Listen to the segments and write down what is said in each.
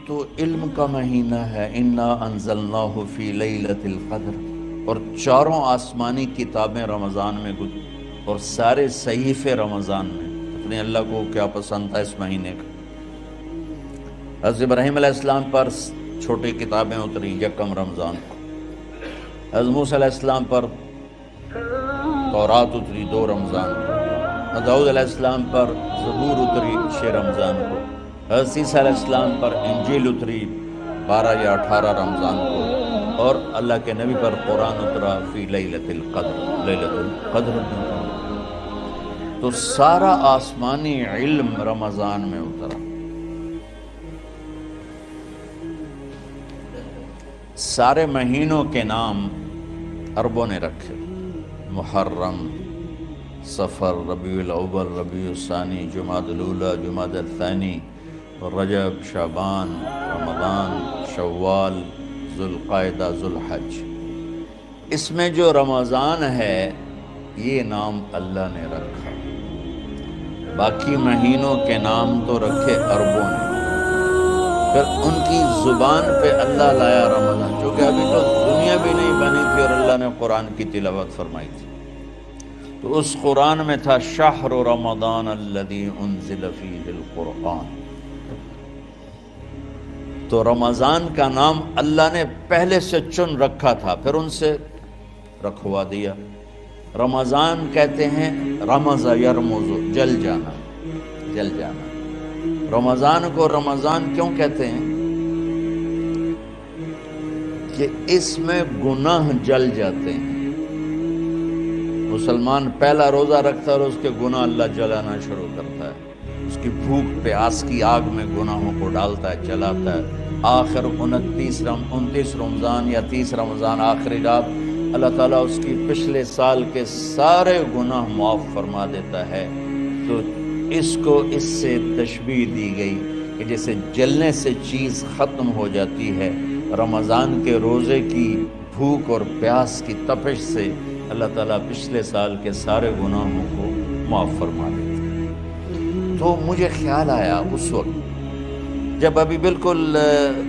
تو علم کا مہینہ ہے، انا انزلناہ فی لیلۃ القدر، اور چاروں آسمانی کتابیں رمضان میں اور سارے صحیفے رمضان میں۔ اپنے اللہ کو کیا پسند تھا اس مہینے کا؟ حضرت ابراہیم علیہ السلام پر چھوٹی کتابیں اتری یکم رمضان کو، حضرت موسیٰ علیہ السلام پر تورات اتری 2 رمضان کو، حضرت داؤد علیہ السلام پر زبور اتری 6 رمضان کو، حضرت عیسیٰ علیہ السلام پر انجیل اتری 12 یا 18 رمضان کو، اور اللہ کے نبی پر قرآن اترا فی لیلۃ القدر، لیلۃ القدر میں اترا۔ تو سارا آسمانی علم رمضان میں اترا۔ سارے مہینوں کے نام عربوں نے رکھے، محرم، صفر، ربیع الاول، ربیع الثانی، جمادی الاولی، جمادی الثانی، رجب، شعبان، رمضان، شوال، ذوالقعدہ، ذوالحج۔ اس میں جو رمضان ہے یہ نام اللہ نے رکھا، باقی مہینوں کے نام تو رکھے عربوں نے، پھر ان کی زبان پہ اللہ لایا رمضان، چونکہ ابھی تو دنیا بھی نہیں بنی تھی اور اللہ نے قرآن کی تلاوت فرمائی تھی، تو اس قرآن میں تھا شہر رمضان الذی انزل فیہ القرآن۔ تو رمضان کا نام اللہ نے پہلے سے چن رکھا تھا، پھر ان سے رکھوا دیا۔ رمضان کہتے ہیں رمض یرمز، جل جانا، جل جانا۔ رمضان کو رمضان کیوں کہتے ہیں؟ کہ اس میں گناہ جل جاتے ہیں۔ مسلمان پہلا روزہ رکھتا ہے اور اس کے گناہ اللہ جلانا شروع کرتا ہے، اس کی بھوک پیاس کی آگ میں گناہوں کو ڈالتا ہے، جلاتا ہے۔ آخر 29 رمضان یا 30 رمضان آخری رات اللہ تعالیٰ اس کی پچھلے سال کے سارے گناہ معاف فرما دیتا ہے۔ تو اس کو اس سے تشبیہ دی گئی کہ جیسے جلنے سے چیز ختم ہو جاتی ہے، رمضان کے روزے کی بھوک اور پیاس کی تپش سے اللہ تعالیٰ پچھلے سال کے سارے گناہوں کو معاف فرما دیتا ہے۔ تو مجھے خیال آیا اس وقت جب ابھی بالکل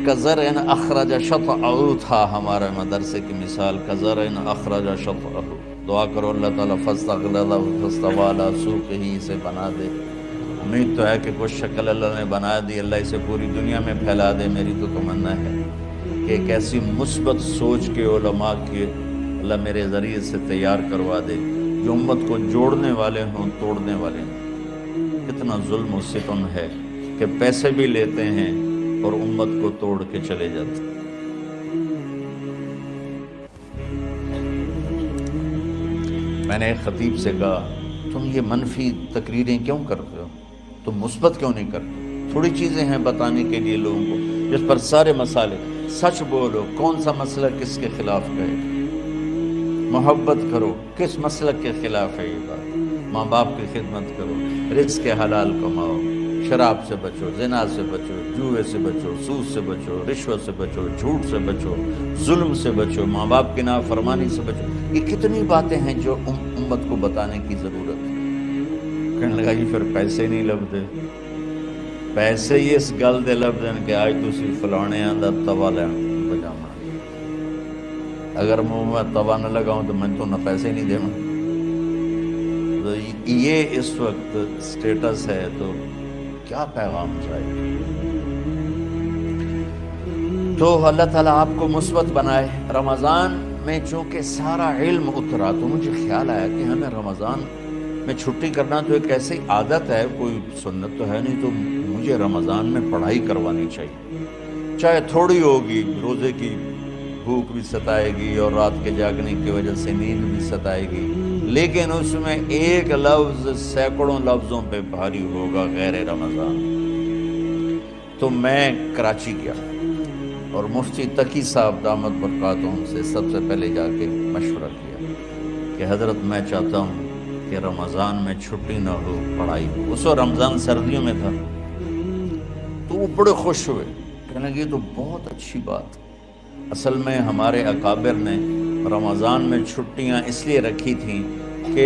کزرع اخرج شطأہ تھا، ہمارے مدرسے کی مثال کزرع اخرج شطأہ، دعا کرو اللہ تعالیٰ فاستغلظ فاستوى علی سوقہ، اسے بنا دے۔ امید تو ہے کہ کچھ شکل اللہ نے بنا دی، اللہ اسے پوری دنیا میں پھیلا دے۔ میری تو تمنا ہے کہ ایک ایسی مثبت سوچ کے علماء کے اللہ میرے ذریعے سے تیار کروا دے جو امت کو جوڑنے والے ہوں، توڑنے والے ہوں۔ کتنا ظلم و ستم ہے کہ پیسے بھی لیتے ہیں اور امت کو توڑ کے چلے جاتے ہیں۔ میں نے ایک خطیب سے کہا تم یہ منفی تقریریں کیوں کرتے ہو، تم مثبت کیوں نہیں کرتے؟ تھوڑی چیزیں ہیں بتانے کے لیے لوگوں کو جس پر سارے مسائل، سچ بولو، کون سا مسئلہ کس کے خلاف کہے، محبت کرو، کس مسلک کے خلاف ہے یہ بات، ماں باپ کی خدمت کرو، رزق حلال کماؤ، شراب سے بچو، زنا سے بچو، جوئے سے بچو، سود سے بچو، رشوت سے بچو، جھوٹ سے بچو، ظلم سے بچو، ماں باپ کی نافرمانی سے بچو۔ یہ کتنی باتیں ہیں جو امت کو بتانے کی ضرورت ہے۔ کہنے لگا یہ پھر پیسے نہیں لبدے، پیسے ہی اس گل دے لبدے کہ آج تسی فلانے دا توا لے بجانا، اگر منہ میں توا نہ لگاؤں تو میں تو نہ پیسے نہیں دے۔ یہ اس وقت سٹیٹس ہے، تو کیا پیغام چاہیے؟ تو اللہ تعالیٰ آپ کو مثبت بنائے۔ رمضان میں چونکہ سارا علم اترا تو مجھے خیال آیا کہ ہمیں رمضان میں چھٹی کرنا تو ایک ایسی عادت ہے، کوئی سنت تو ہے نہیں، تو مجھے رمضان میں پڑھائی کروانی چاہیے، چاہے تھوڑی ہوگی، روزے کی بھوک بھی ستائے گی اور رات کے جاگنے کی وجہ سے نیند بھی ستائے گی، لیکن اس میں ایک لفظ سینکڑوں لفظوں پہ بھاری ہوگا غیر رمضان۔ تو میں کراچی گیا اور مفتی تقی صاحب دامت برکاتہم سے سب سے پہلے جا کے مشورہ کیا کہ حضرت میں چاہتا ہوں کہ رمضان میں چھٹی نہ ہو، پڑھائی ہو۔ اس وقت رمضان سردیوں میں تھا، تو وہ بڑے خوش ہوئے، کہنے لگے یہ تو بہت اچھی بات۔ اصل میں ہمارے اکابر نے رمضان میں چھٹیاں اس لیے رکھی تھیں کہ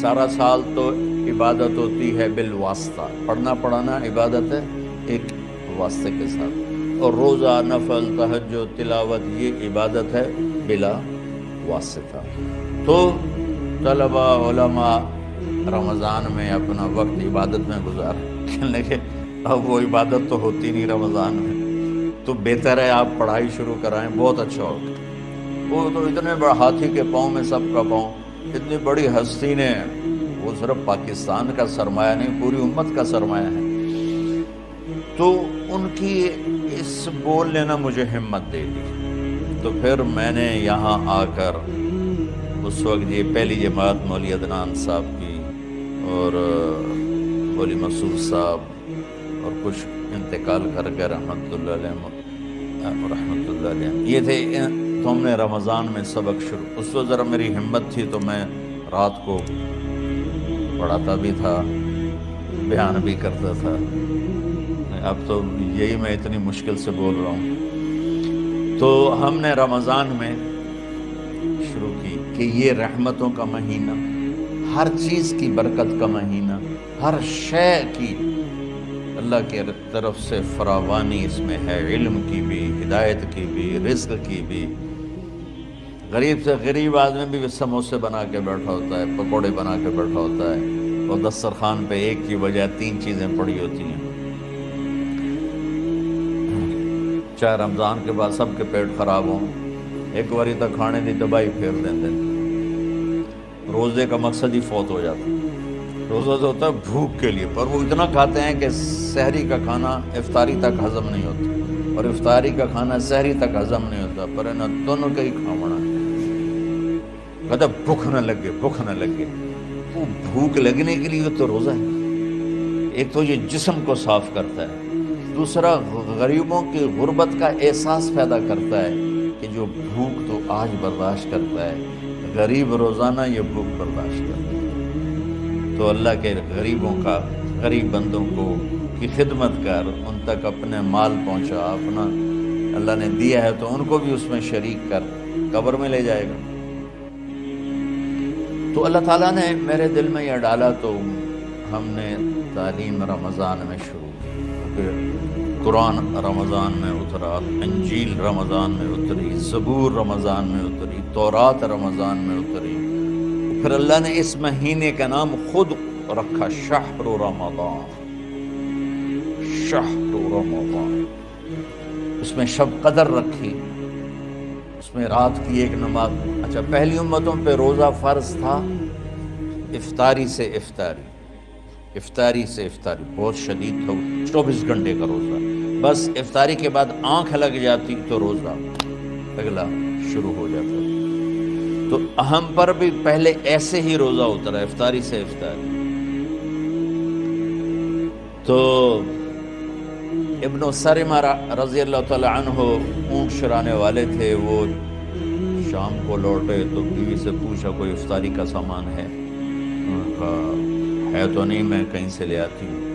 سارا سال تو عبادت ہوتی ہے بالواسطہ، پڑھنا پڑھانا عبادت ہے ایک واسطے کے ساتھ، اور روزہ، نفل، تہجد، تلاوت یہ عبادت ہے بلا واسطہ۔ تو طلبہ علماء رمضان میں اپنا وقت عبادت میں گزاریں، لیکن اب وہ عبادت تو ہوتی نہیں رمضان میں، تو بہتر ہے آپ پڑھائی شروع کرائیں، بہت اچھا ہوگا۔ وہ تو اتنے بڑے ہاتھی کے پاؤں میں سب کا پاؤں، اتنی بڑی ہستی نے، وہ صرف پاکستان کا سرمایہ نہیں پوری امت کا سرمایہ ہے، تو ان کی اس بول نے نا مجھے ہمت دے دی۔ تو پھر میں نے یہاں آ کر اس وقت یہ پہلی جماعت مولوی عدنان صاحب کی اور مولوی مسعود صاحب اور کچھ انتقال کر کے رحمۃ اللہ علیہ یہ تھے، تو ہم نے رمضان میں سبق شروع، اس وقت ذرا میری ہمت تھی تو میں رات کو پڑھاتا بھی تھا، بیان بھی کرتا تھا۔ اب تو یہی میں اتنی مشکل سے بول رہا ہوں۔ تو ہم نے رمضان میں شروع کی کہ یہ رحمتوں کا مہینہ، ہر چیز کی برکت کا مہینہ، ہر شے کی اللہ کی طرف سے فراوانی اس میں ہے، علم کی بھی، ہدایت کی بھی، رزق کی بھی۔ غریب سے غریب آدمی بھی سموسے بنا کے بیٹھا ہوتا ہے، پکوڑے بنا کے بیٹھا ہوتا ہے، اور دسترخوان پہ ایک کی بجائے 3 چیزیں پڑی ہوتی ہیں۔ چاہے رمضان کے بعد سب کے پیٹ خراب ہوں، ایک باری تک کھانے دی دبائی پھیر دیتے ہیں، روزے کا مقصد ہی فوت ہو جاتا ہے۔ روزہ تو ہوتا ہے بھوک کے لیے، پر وہ اتنا کھاتے ہیں کہ سحری کا کھانا افطاری تک ہضم نہیں ہوتا، اور افطاری کا کھانا سحری تک ہضم نہیں ہوتا، پر انہیں دونوں کا ہی کھاونا ہے۔ کہتا بھوک نہ لگے، بھوک نہ لگے، وہ بھوک لگنے کے لیے تو روزہ ہے۔ ایک تو یہ جسم کو صاف کرتا ہے، دوسرا غریبوں کی غربت کا احساس پیدا کرتا ہے کہ جو بھوک تو آج برداشت کرتا ہے، غریب روزانہ یہ بھوک برداشت کرتا ہے۔ تو اللہ کے غریبوں کا، غریب بندوں کو کی خدمت کر، ان تک اپنے مال پہنچا، اپنا اللہ نے دیا ہے تو ان کو بھی اس میں شریک کر، قبر میں لے جائے گا۔ تو اللہ تعالیٰ نے میرے دل میں یہ ڈالا، تو ہم نے تعلیم رمضان میں شروع کی۔ قرآن رمضان میں اترا، انجیل رمضان میں اتری، زبور رمضان میں اتری، تورات رمضان میں اتری۔ پھر اللہ نے اس مہینے کا نام خود رکھا، شہر رمضان، شہر رمضان۔ اس میں شب قدر رکھی، اس میں رات کی ایک نماز۔ اچھا، پہلی امتوں پہ روزہ فرض تھا افطاری سے افطاری، افطاری سے افطاری، بہت شدید تھا، 24 گھنٹے کا روزہ۔ بس افطاری کے بعد آنکھ لگ جاتی تو روزہ اگلا شروع ہو جاتا۔ تو ہم پر بھی پہلے ایسے ہی روزہ اترا، افطاری سے افطاری۔ تو ابن سرمہ رضی اللہ تعالی عنہ اونٹ چرانے والے تھے، وہ شام کو لوٹے تو بیوی سے پوچھا کوئی افطاری کا سامان ہے؟ انہوں نے کہا ہے تو نہیں، میں کہیں سے لے آتی ہوں۔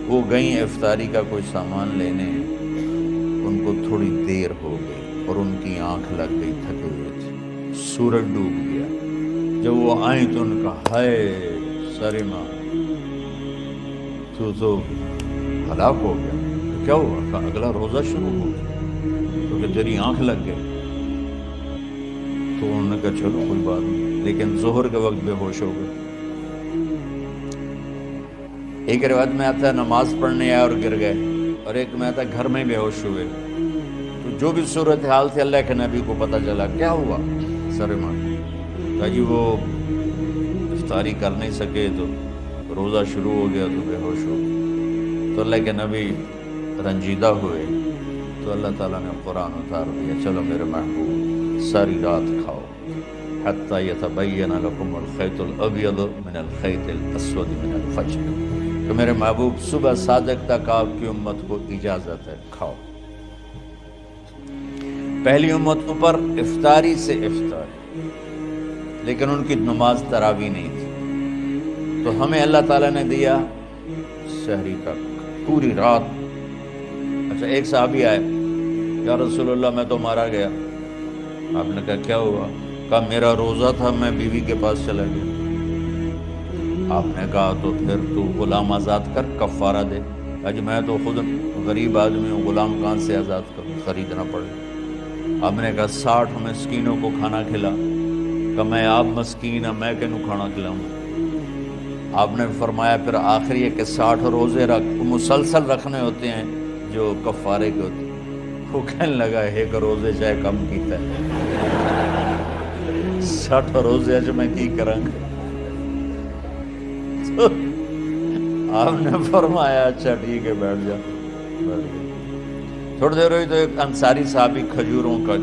وہ گئیں افطاری کا کوئی سامان لینے، ان کو تھوڑی دیر ہو گئی اور ان کی آنکھ لگ گئی، تھکے ہوئے تھے، سورج ڈوب گیا۔ جب وہ آئیں تو ان کا ہائے سرمہ تو ہلاک ہو گیا۔ کیا ہوا؟ کہا اگلا روزہ شروع ہو گیا کیونکہ تیری آنکھ لگ گئی۔ تو انہوں نے کہا چلو کوئی بات نہیں، لیکن ظہر کے وقت بے ہوش ہو گئے۔ ایک روایت میں آتا ہے نماز پڑھنے آئے اور گر گئے، اور ایک میں آتا ہے گھر میں بے ہوش ہوئے۔ تو جو بھی صورتحال تھی اللہ کے نبی کو پتہ چلا۔ کیا ہوا؟ سرمہ کہا جی وہ افطاری کر نہیں سکے تو روزہ شروع ہو گیا تو بے ہوش ہو گئے۔ تو اللہ کے نبی رنجیدہ ہوئے، تو اللہ تعالیٰ نے قرآن اتار دیا، چلو میرے محبوب ساری رات کھاؤ، حتی یتبین لکم الخیط الابیض من الخیط الاسود من الفجر، کہ میرے محبوب صبح صادق تک آپ کی امت کو اجازت ہے، کھاؤ۔ پہلی امتوں پر افطاری سے افطاری، لیکن ان کی نماز تراویح نہیں تھی، تو ہمیں اللہ تعالیٰ نے دیا سحری تک، پوری رات۔ اچھا، ایک صحابی آئے، یا رسول اللہ میں تو مارا گیا۔ آپ نے کہا کیا ہوا؟ کہا میرا روزہ تھا، میں بیوی کے پاس چلا گیا۔ آپ نے کہا تو پھر تو غلام آزاد کر، کفارہ دے۔ کہا جی میں تو خود غریب آدمی ہوں، غلام کہاں سے آزاد کروں، خریدنا پڑے۔ آپ نے کہا 60 مسکینوں کو کھانا کھلا۔ کہ میں آپ مسکین ہیں، میں کینوں کھانا کھلاؤں؟ آپ نے فرمایا پھر آخری ہے کہ 60 روزے مسلسل رکھنے ہوتے ہیں جو کفارے کے ہوتے ہیں۔ وہ کہنے لگا ایک روزے چاہے کم کیتا ہے، 60 روزے اچ میں کی کروں گا؟ تو آپ نے فرمایا اچھا ٹھیک ہے بیٹھ جا۔ تھوڑی دیر ہوئی تو ایک انصاری صحابی کھجوروں کا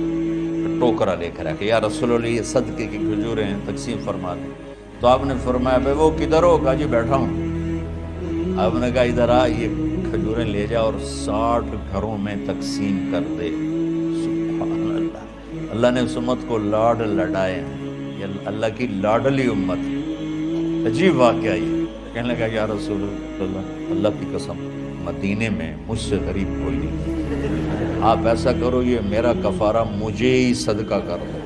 ٹوکرا لے کر آیا کہ یا رسول اللہ یہ صدقے کی کھجوریں ہیں، تقسیم فرما دیں۔ تو آپ نے فرمایا بھائی وہ کدھر ہو؟ کہا جی بیٹھا ہوں۔ آپ نے کہا ادھر آ، یہ کھجوریں لے جا اور 60 گھروں میں تقسیم کر دے۔ سبحان اللہ، اللہ نے اس امت کو لاڈ لڈائے ہیں، یہ اللہ کی لاڈلی امت ہے۔ عجیب واقعہ یہ، کہنے لگا یا رسول اللہ، اللہ کی قسم مدینے میں مجھ سے غریب کوئی نہیں، آپ ایسا کرو یہ میرا کفارہ مجھے ہی صدقہ کر دو۔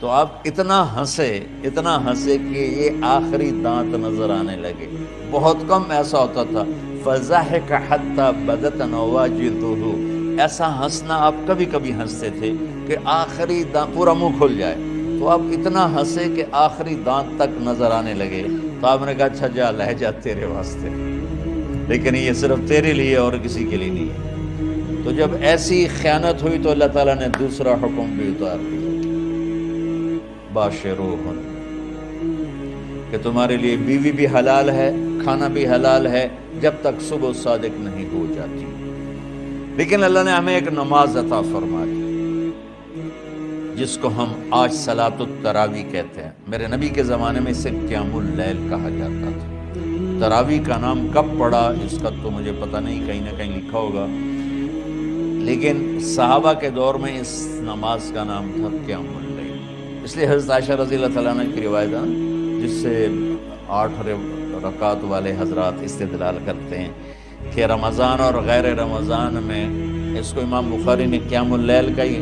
تو آپ اتنا ہنسے کہ یہ آخری دانت نظر آنے لگے۔ بہت کم ایسا ہوتا تھا فَضَحِكَ حَتَّى بَدَتْ نَوَاجِذُهُ، ایسا ہنسنا آپ کبھی کبھی ہنستے تھے کہ آخری دانت پورا منہ کھل جائے۔ تو آپ اتنا ہنسے کہ آخری دانت تک نظر آنے لگے۔ تو آپ نے کہا اچھا جا لہ جا تیرے واسطے، لیکن یہ صرف تیرے لیے اور کسی کے لیے نہیں ہے۔ تو جب ایسی خیانت ہوئی تو اللہ تعالیٰ نے دوسرا حکم بھی اتار دیا، باشروہن، کہ تمہارے لیے بیوی بھی حلال ہے، کھانا بھی حلال ہے جب تک صبح صادق نہیں ہو جاتی۔ لیکن اللہ نے ہمیں ایک نماز عطا فرما دی جس کو ہم آج صلاۃ التراویح کہتے ہیں۔ میرے نبی کے زمانے میں اسے قیام اللیل کہا جاتا تھا۔ تراویح کا نام کب پڑا اس کا تو مجھے پتہ نہیں، کہیں نہ کہیں لکھا ہوگا، لیکن صحابہ کے دور میں اس نماز کا نام تھا قیام اللیل۔ اس لیے حضرت عائشہ رضی اللہ تعالیٰ عنہ کی روایت ہے جس سے 8 رکعت والے حضرات استدلال کرتے ہیں کہ رمضان اور غیر رمضان میں اس کو امام بخاری نے قیام اللیل کا ہی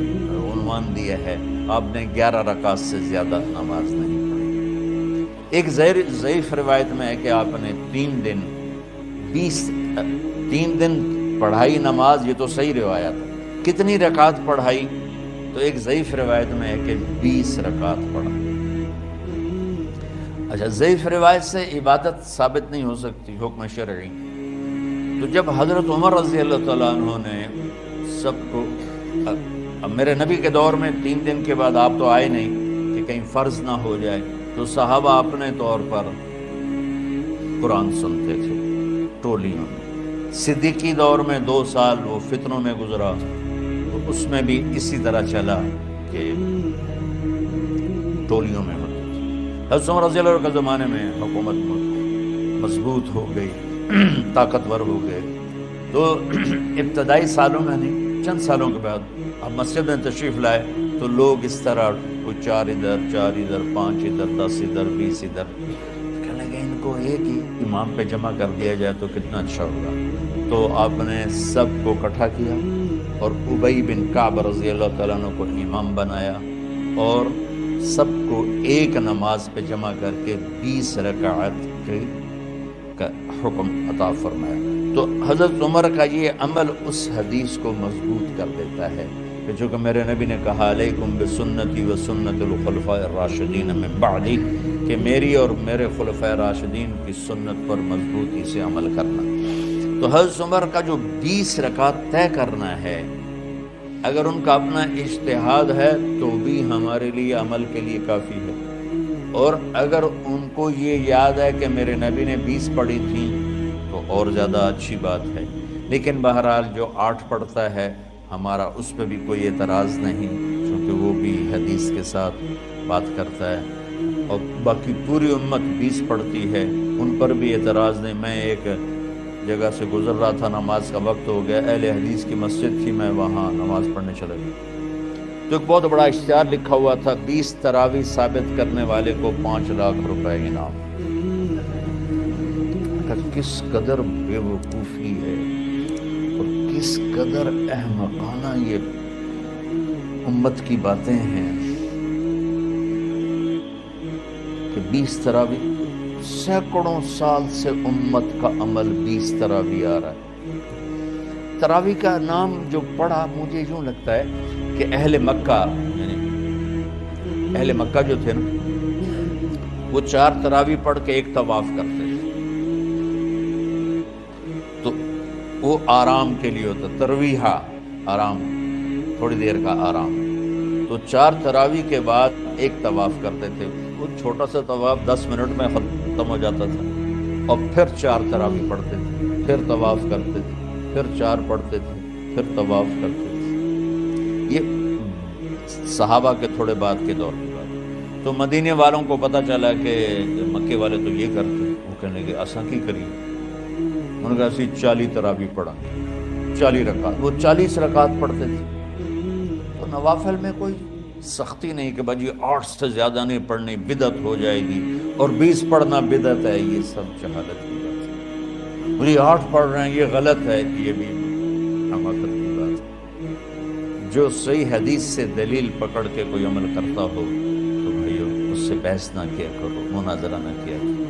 عنوان دیا ہے۔ آپ نے 11 رکعت سے زیادہ نماز نہیں پڑھی۔ ایک ضعیف روایت میں ہے کہ آپ نے 3 دن پڑھائی نماز، یہ تو صحیح روایت ہے۔ کتنی رکعت پڑھائی؟ تو ایک ضعیف روایت میں ہے کہ 20 رکعت پڑھائی۔ اچھا، ضعیف روایت سے عبادت ثابت نہیں ہو سکتی، حکم شرعی۔ تو جب حضرت عمر رضی اللہ تعالیٰ عنہ نے سب کو، اب میرے نبی کے دور میں 3 دن کے بعد آپ تو آئے نہیں کہ کہیں فرض نہ ہو جائے، تو صحابہ اپنے طور پر قرآن سنتے تھے ٹولیوں میں۔ صدیقی دور میں 2 سال وہ فتنوں میں گزرا، تو اس میں بھی اسی طرح چلا کہ ٹولیوں میں ہوتے تھے۔ حضرت عمر رضی اللہ عنہ کے زمانے میں حکومت مضبوط ہو گئی، طاقتور ہو گئے، تو ابتدائی سالوں میں نہیں، چند سالوں کے بعد اب مسجد میں تشریف لائے تو لوگ اس طرح کوئی 4 ادھر 5 ادھر 10 ادھر 20 ادھر، کہنے لگے ان کو ایک ہی امام پہ جمع کر دیا جائے تو کتنا اچھا ہوگا۔ تو آپ نے سب کو اکٹھا کیا اور ابی بن کعب رضی اللہ تعالیٰ عنہ کو امام بنایا اور سب کو ایک نماز پہ جمع کر کے 20 رکعت کا حکم عطا فرمایا۔ تو حضرت عمر کا یہ عمل اس حدیث کو مضبوط کر دیتا ہے کہ جو کہ میرے نبی نے کہا علیکم بسنتی و سنت الخلفاء الراشدین من بعدی، کہ میری اور میرے خلفاء راشدین کی سنت پر مضبوطی سے عمل کرنا۔ تو حضرت عمر کا جو 20 رکعت طے کرنا ہے، اگر ان کا اپنا اجتہاد ہے تو بھی ہمارے لیے عمل کے لیے کافی ہے، اور اگر ان کو یہ یاد ہے کہ میرے نبی نے 20 پڑھی تھیں تو اور زیادہ اچھی بات ہے۔ لیکن بہرحال جو 8 پڑھتا ہے ہمارا اس پہ بھی کوئی اعتراض نہیں، چونکہ وہ بھی حدیث کے ساتھ بات کرتا ہے، اور باقی پوری امت 20 پڑھتی ہے، ان پر بھی اعتراض نہیں۔ میں ایک جگہ سے گزر رہا تھا، نماز کا وقت ہو گیا، اہل حدیث کی مسجد تھی، میں وہاں نماز پڑھنے چلا گیا، تو ایک بہت بڑا اشتہار لکھا ہوا تھا 20 تراویح ثابت کرنے والے کو 5 لاکھ روپے انعام۔ کس قدر بے وقوفی ہے اور کس قدر احمقانہ یہ امت کی باتیں ہیں کہ 20 تراویح، سینکڑوں سال سے امت کا عمل 20 تراویح آ رہا ہے۔ تراویح کا نام جو پڑھا مجھے یوں لگتا ہے کہ اہل مکہ، یعنی اہل مکہ جو تھے نا وہ 4 تراویح پڑھ کے 1 طواف کرتے تھے، تو وہ آرام کے لیے ہوتا، ترویحہ آرام، تھوڑی دیر کا آرام، تو 4 تراویح کے بعد 1 طواف کرتے تھے، وہ چھوٹا سا طواف 10 منٹ میں ختم ہو جاتا تھا، اور پھر 4 تراویح پڑھتے تھے، پھر طواف کرتے تھے، پھر 4 پڑھتے تھے، پھر طواف کرتے تھے۔ یہ صحابہ کے تھوڑے بعد کے دور کی بات، تو مدینے والوں کو پتہ چلا کہ مکے والے تو یہ کرتے ہیں، وہ کہنے لگے اساں کی کریے، انہوں نے کہا اسی 40 تراویح پڑھا، 40 رکعت، وہ 40 رکعت پڑھتے تھے۔ تو نوافل میں کوئی سختی نہیں کہ بھائی 8 سے زیادہ نہیں پڑھنی، بدعت ہو جائے گی، اور 20 پڑھنا بدعت ہے، یہ سب جہالت کی بات ہے۔ مجھے 8 پڑھ رہے ہیں یہ غلط ہے، یہ بھی حماقت کی بات ہے۔ جو صحیح حدیث سے دلیل پکڑ کے کوئی عمل کرتا ہو تو بھائیو اس سے بحث نہ کیا کرو، مناظرہ نہ کیا کرو،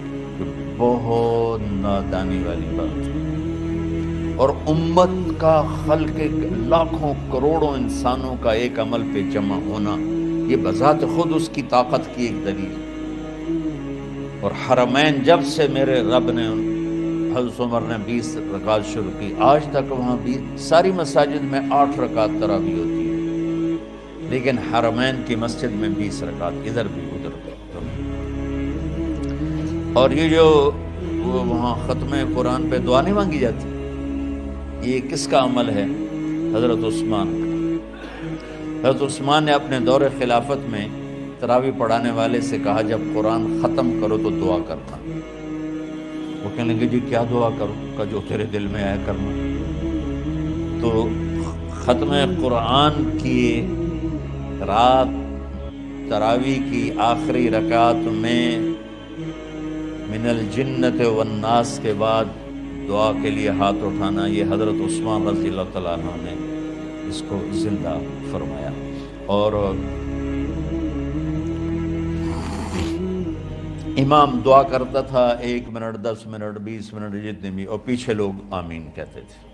بہت نادانی والی بات ہے۔ اور امت کا خلق لاکھوں کروڑوں انسانوں کا ایک عمل پہ جمع ہونا، یہ بذات خود اس کی طاقت کی ایک دلیل ہے۔ اور حرمین جب سے میرے رب نے حضرت عمر نے 20 رکعت شروع کی، آج تک وہاں بھی ساری مساجد میں 8 رکعت تراویح ہوتی ہے، لیکن حرمین کی مسجد میں 20 رکعت، ادھر بھی ادھر بھی۔ اور یہ جو وہاں ختم قرآن پہ دعا نہیں مانگی جاتی، یہ کس کا عمل ہے؟ حضرت عثمان کا۔ حضرت عثمان نے اپنے دور خلافت میں تراویح پڑھانے والے سے کہا جب قرآن ختم کرو تو دعا کرنا۔ وہ کہنے لگے جی کیا دعا کروں؟ کا جو تیرے دل میں آیا کرنا۔ تو ختم قرآن کی رات تراویح کی آخری رکعت میں من الجنت والناس کے بعد دعا کے لیے ہاتھ اٹھانا، یہ حضرت عثمان رضی اللہ تعالیٰ عنہ نے اس کو زندہ فرمایا۔ اور امام دعا کرتا تھا 1 منٹ 10 منٹ 20 منٹ جتنے بھی، اور پیچھے لوگ آمین کہتے تھے۔